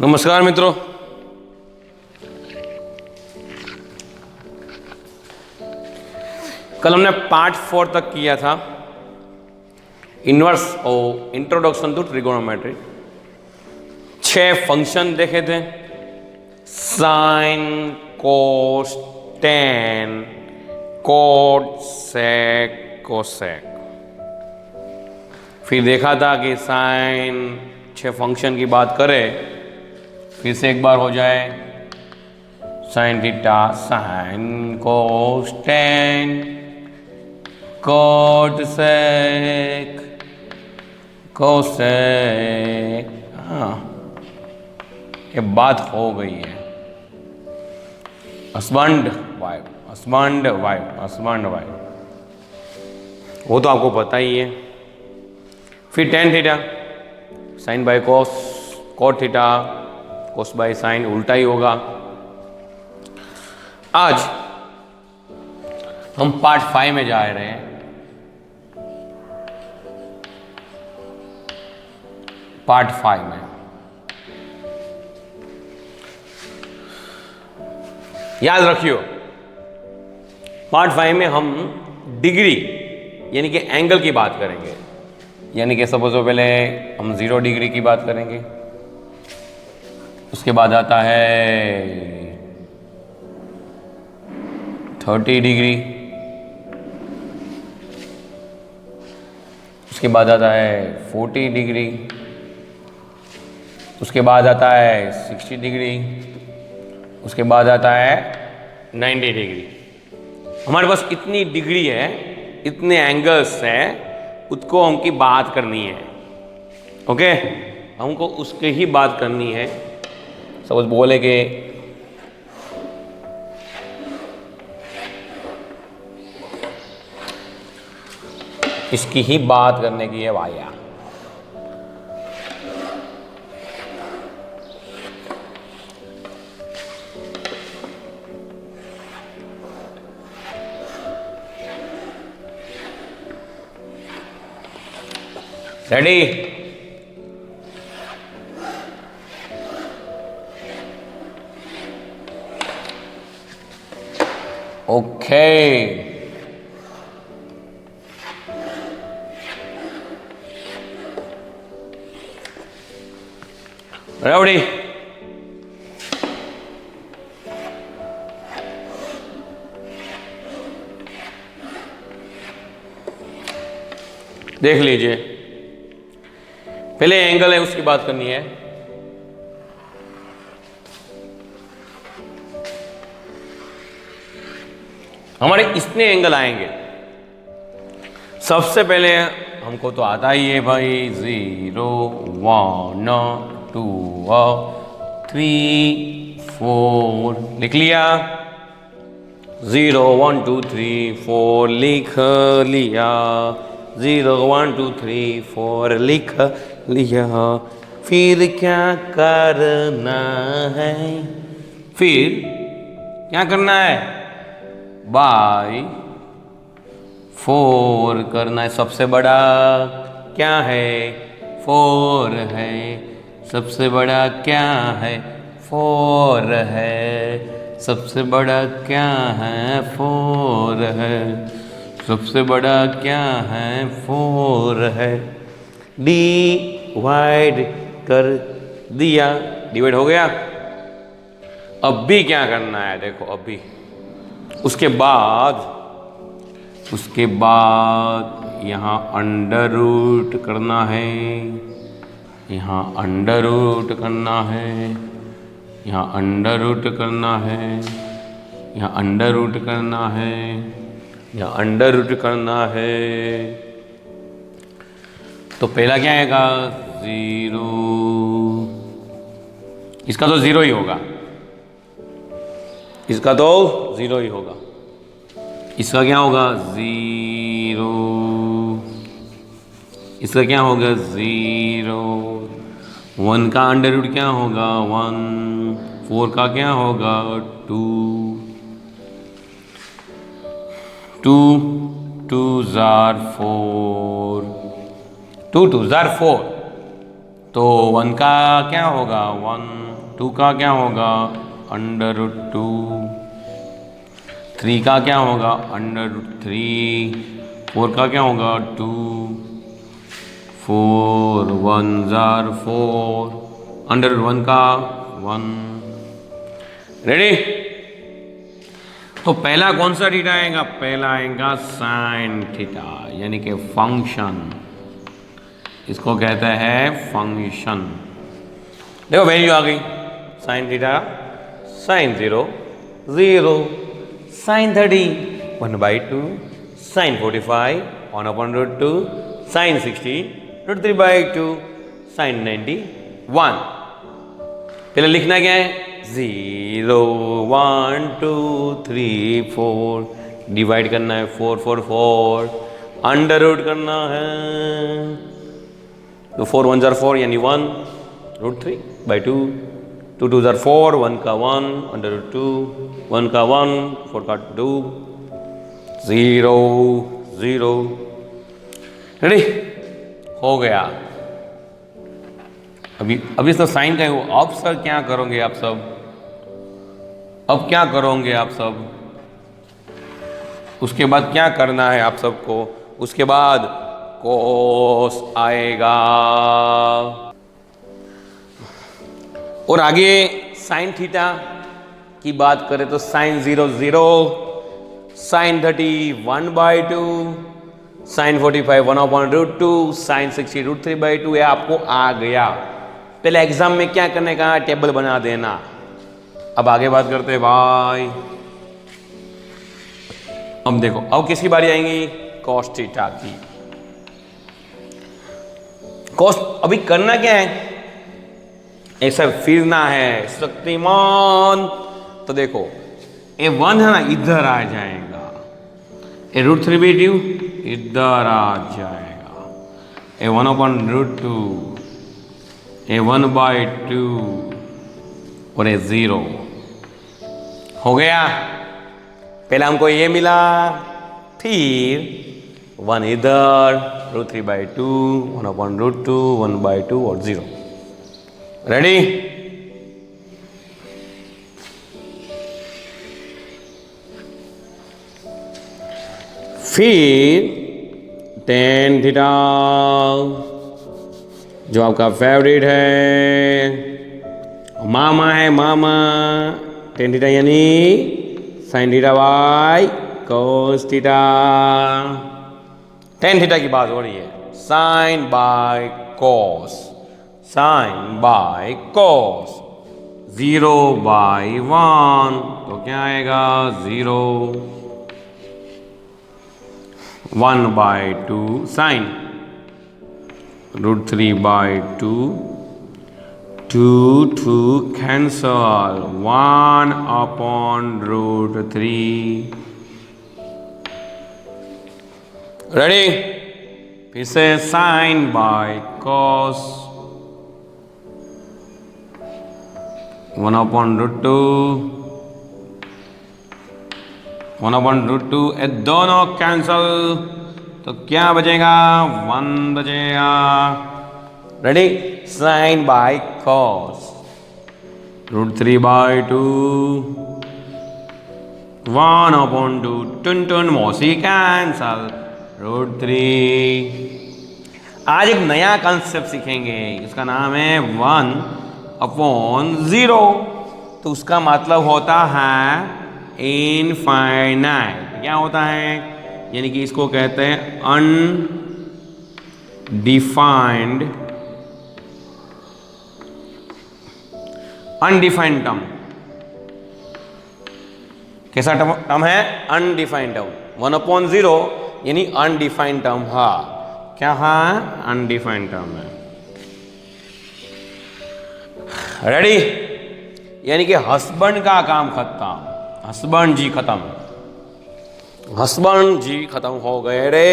नमस्कार मित्रों, कल हमने पार्ट 4 तक किया था इन्वर्स और इंट्रोडक्शन टू ट्रिगोनोमेट्री। 6 फंक्शन देखे थे, sign, cos, tan, cot, sec, cosec. फिर देखा था कि साइन 6 फंक्शन की बात करें, फिर से एक बार हो जाए, sine theta, sine cos, tan, cot, sec, cosec. हाँ, ये बात हो गई है। Husband wife, husband wife, husband wife, वो तो आपको पता ही है। फिर tan theta, sine by cos, cot theta, cos by sine, उल्टा ही होगा। आज हम पार्ट 5 में जा रहे हैं। पार्ट 5 में याद रखियो, पार्ट 5 में हम डिग्री यानी कि एंगल की बात करेंगे। यानी कि सपोज पहले हम 0 डिग्री की बात करेंगे, उसके बाद आता है 30 डिग्री, उसके बाद आता है 40 डिग्री, उसके बाद आता है 60 डिग्री, उसके बाद आता है 90 डिग्री। हमारे पास इतनी डिग्री है, इतने एंगल्स हैं, उसको हमकी बात करनी है। ओके, हमको उसके ही बात करनी है। सपोज बोले कि इसकी ही बात करने की है भैया। रेडी? Okay, ready? देख लीजिए, पहले एंगल है उसकी बात करनी है। हमारे इतने एंगल आएंगे। सबसे पहले हमको तो आता ही है भाई, 0, 1, 2, 3, 4 लिख लिया। 0, 1, 2, 3, 4 लिख लिया। 0, 1, 2, 3, 4 लिख लिया। फिर क्या करना है? फिर क्या करना है? बाय 4 करना है। सबसे बड़ा क्या है? 4 है। सबसे बड़ा क्या है? 4 है। सबसे बड़ा क्या है? 4 है। सबसे बड़ा क्या है? 4 है। डिवाइड कर दिया, डिवाइड हो गया। अब भी क्या करना है? देखो अभी उसके बाद यहाँ अंडर रूट करना है, यहाँ अंडर रूट करना है, यहाँ अंडर रूट करना है, यहाँ अंडर रूट करना है, यहाँ अंडर रूट करना है। तो पहला क्या आएगा? 0। इसका तो 0 ही होगा, इसका तो 0 ही होगा। इसका क्या होगा? 0। इसका क्या होगा? 0। 1 का अंडर रूट क्या होगा? 1। 4 का क्या होगा? 2। 2 2s are 4। 2 2s are 4। तो 1 का क्या होगा? 1। 2 का क्या होगा √2, 3 का क्या होगा √3, 4 का क्या होगा 2, 4 1 जार 4, √1 का 1। रेडी? तो पहला कौन सा थीटा आएगा? पहला आएगा साइन थीटा, यानी कि फंक्शन। इसको कहते हैं फंक्शन। देखो वैल्यू आ गई, sine theta sine 0 0, sine 30 1/2, sine 45 1/2, sine 60 √3/2, sine 90 1। पहले लिखना क्या है? 0 1 2 3 4, डिवाइड करना है 4 4 4, अंडर रूट करना है तो 4 1 जार 4 यानी 1 √3/2, 2 2 जार 4, 1 का 1 √2, 1 का 1, 4 का 2, 0 0। रेडी? हो गया। अभी तो साइन का है। अब सर क्या करोगे आप सब? अब क्या करोगे आप सब? उसके बाद क्या करना है आप सबको? उसके बाद कोस आएगा। और आगे साइन थीटा की बात करें तो साइन 0 0, साइन 30 1/2, साइन 45 1/2, साइन 60 √3/2। ये आपको आ गया। पहले एग्जाम में क्या करने का? टेबल बना देना। अब आगे बात करते हैं भाई। अब देखो, अब किसकी बारी आएंगी? कॉस थीटा की। कॉस अभी करना क्या है? ऐसा फिरना है शक्तिमान। तो देखो ये 1 है ना, इधर आ जाएगा। ये √3/2 इधर आ जाएगा। ये 1/2, ये 1/2 और ये 0 हो गया। पहले हमको ये मिला, फिर 1 इधर, √3/2, 1/2, 1/2 और 0। रेडी? फिर tan थीटा जो आपका फेवरेट है, मामा है, मामा। tan थीटा यानी sine theta by cos theta. tan theta की बात हो रही है, sine by cos, sine by cos. 0/1 तो क्या आएगा? 0, 1/2 साइन, √3/2, 2 2 cancel, 1/√3। रेडी? फिर से साइन बाय कॉस, 1/√2, 1/√2। ये दोनों कैंसल तो क्या बचेगा? 1 बचेगा। रेडी? साइन बाय कॉस, √3/2, 1/2, टुन मौसी कैंसल, √3। आज एक नया कॉन्सेप्ट सीखेंगे, इसका नाम है 1/0। तो उसका मतलब होता है इनफाइनाइट। क्या होता है? यानी कि इसको कहते हैं अनडिफाइंड टर्म। कैसा टर्म है? Undefined term. 1/0 यानी अनडिफाइंड टर्म। हाँ, क्या है? अनडिफाइंड टर्म है। रेडी? यानी कि हस्बैंड का काम खत्म, हस्बैंड जी खत्म, हस्बैंड जी खत्म हो गए रे।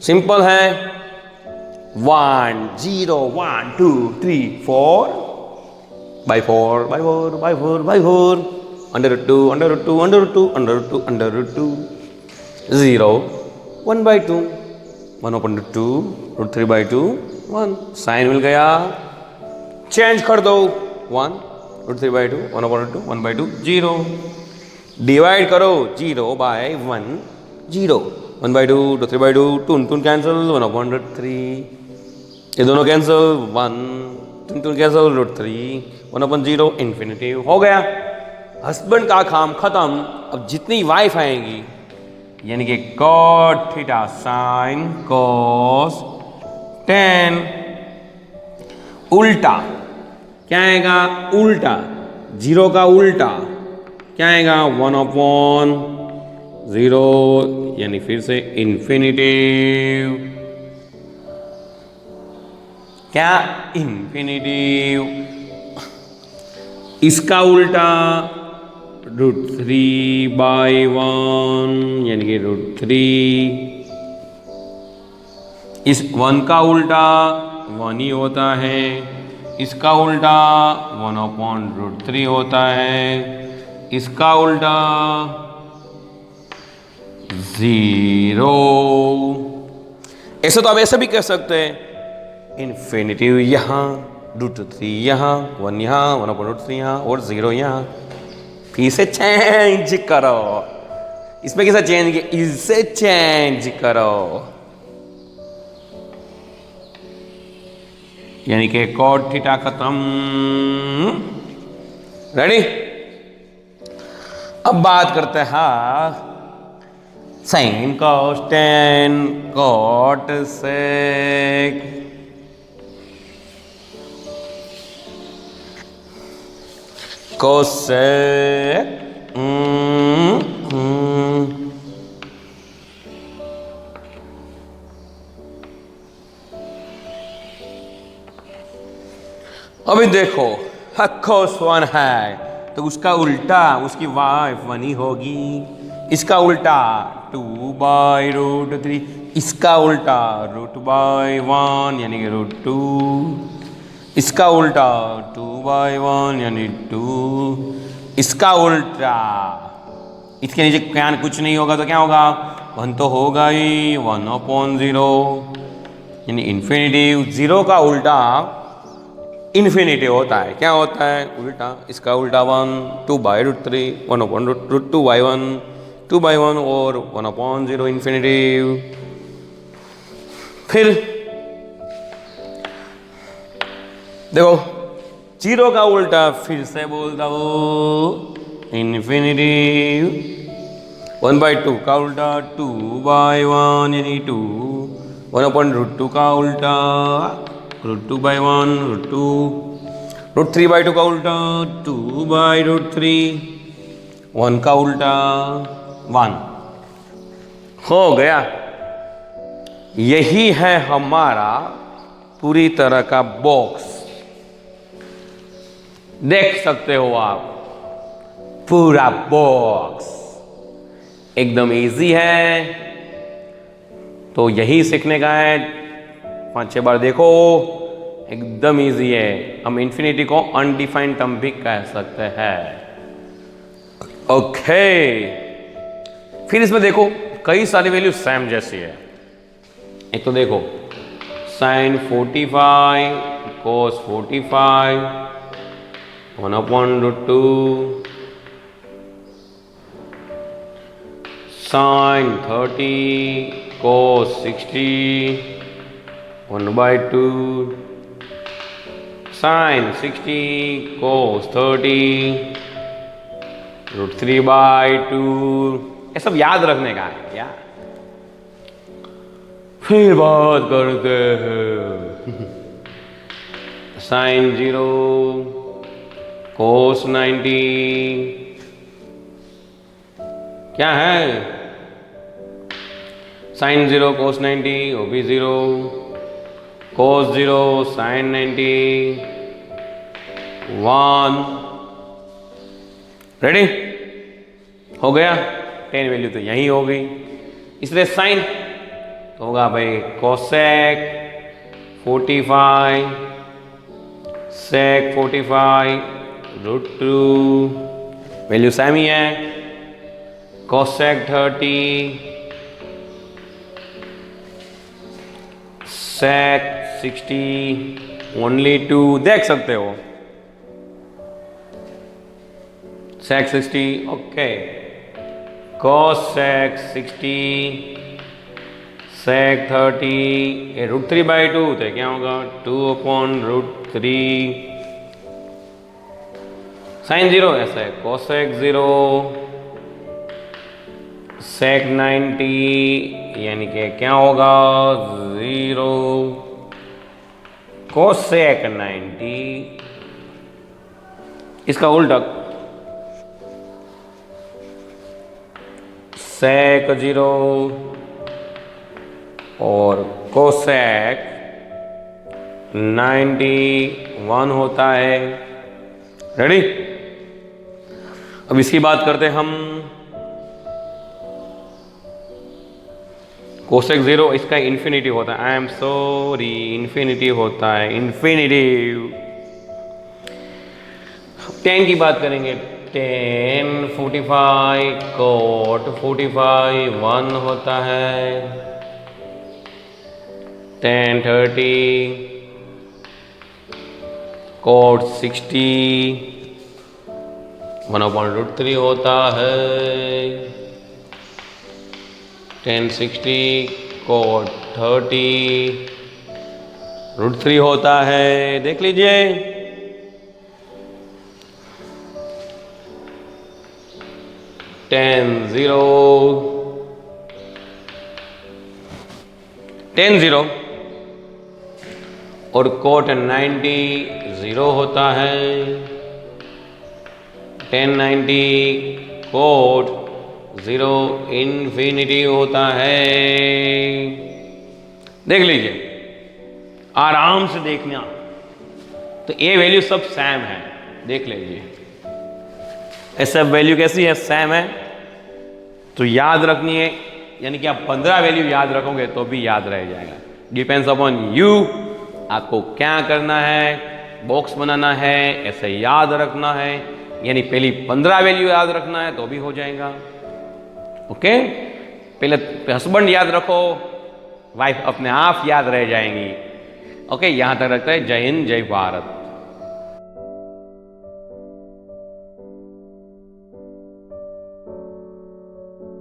सिंपल है। 1 0 1 2 3 4 by 4 by 4 by 4 by 4, √2 √2 √2 √2 √2, 0 1/2, 1/2, √3/2 1। Sign मिल गया। चेंज कर दो 1 √3/2 1/2 1/2 0 डिवाइड करो 0/1 0 1/2 √3/2 2 कैंसिल 1/3 ये दोनों कैंसिल 1 2 कैंसिल √3 1/0 इन्फिनिटी हो गया। हस्बैंड का काम खत्म। अब जितनी वाइफ आएंगी यानी कि cot theta sin cos tan उल्टा क्या आएगा? उल्टा 0 का उल्टा क्या आएगा? 1/0 यानी फिर से इन्फिनिटिव। क्या? इन्फिनिटिव। इसका उल्टा √3/1 यानी कि √3। इस 1 का उल्टा 1 ही होता है। इसका उल्टा 1/√3 होता है। इसका उल्टा 0। ऐसे तो आप ऐसे भी कह सकते हैं इन्फिनिटिव यहाँ √3 यहाँ 1 यहाँ 1/√3 यहाँ और 0 यहाँ। फिर से चेंज करो। इसमें कैसा चेंज किया? इसे चेंज करो यानी कि cot थीटा खत्म। रेडी? अब बात करते हैं sin cos tan cot sec cosec अभी देखो cos 1 है तो उसका उल्टा उसकी वाइफ 1 ही होगी। इसका उल्टा 2/√3। इसका उल्टा √1 यानी कि √2। इसका उल्टा 2/1 यानी 2। इसका उल्टा इसके नीचे क्या कुछ नहीं होगा तो क्या होगा? 1 तो होगा ही 1/0 यानी इन्फिनिटिव। 0 का उल्टा इन्फिनिटिव होता है। क्या होता है? उल्टा। इसका उल्टा 1 2/√3 1/√2/1 2/1 और 1/0 इन्फिनिटिव। फिर देखो 0 का उल्टा फिर से बोलता हूँ इन्फिनिटिव। 1/2 का उल्टा 2/1 यानी 2। 1/√2 का उल्टा √2/1 √2। √3/2 का उल्टा 2/√3। 1 का उल्टा 1 हो गया। यही है हमारा पूरी तरह का बॉक्स। देख सकते हो आप पूरा बॉक्स एकदम इजी है। तो यही सीखने का है। 5-6 बार देखो एकदम इजी है। हम इन्फिनिटी को अनडिफाइंड टर्म भी कह सकते हैं। ओके फिर इसमें देखो कई सारी वैल्यू सेम जैसी है। एक तो देखो sin 45 cos 45 1/√2 sin 30 cos 60 1/2 sin 60 cos 30 √3/2। ये सब याद रखने का है यार। फिर बात करते हैं sin 0 cos 90 क्या है? sin 0 cos 90 वो भी 0 cos 0 sin 90 1। रेडी? हो गया। 10 वैल्यू तो यही हो गई। इसलिए साइन तो होगा भाई कोसेक 45 सेक 45 √2 वैल्यू सेम ही है। कोसेक 30 सेक 60 ओनली 2 देख सकते हो। sec 60 okay, cos sec 60 sec 30 ये √3/2 तो क्या होगा 2/√3 sin 0 ऐसा है cosec 0 sec 90 यानी कि क्या होगा 0 cosec 90 इसका उल्टा sec 0 और cosec 91 होता है। रेडी, अब इसकी बात करते हैं हम। कोसेक 0 इसका इन्फिनिटिव होता है, आई एम सॉरी इन्फिनिटिव होता है, इन्फिनिटिव। 10 की बात करेंगे, 10 45 कोट 45 1 होता है, 10 30 कोट 60 1/√3 होता है, 10 60 कोट 30 √3 होता है। देख लीजिए, टेन जीरो और कोट 90 0 होता है, 1090 कोट 0 इन्फिनिटी होता है। देख लीजिए, आराम से देखना, तो ये वैल्यू सब सेम है। देख लीजिए ये सब वैल्यू कैसी है, सेम है, तो याद रखनी है, यानी कि आप 15 वैल्यू याद रखोगे तो भी याद रह जाएगा। डिपेंड्स अपॉन यू, आपको क्या करना है, बॉक्स बनाना है, ऐसे याद रखना है, यानी पहली 15 वैल्यू याद रखना है तो भी हो जाएगा। ओके, पहले हस्बैंड याद रखो, वाइफ अपने आप याद रह जाएंगी। ओके, यहां तक रखते हैं। जय हिंद, जय भारत।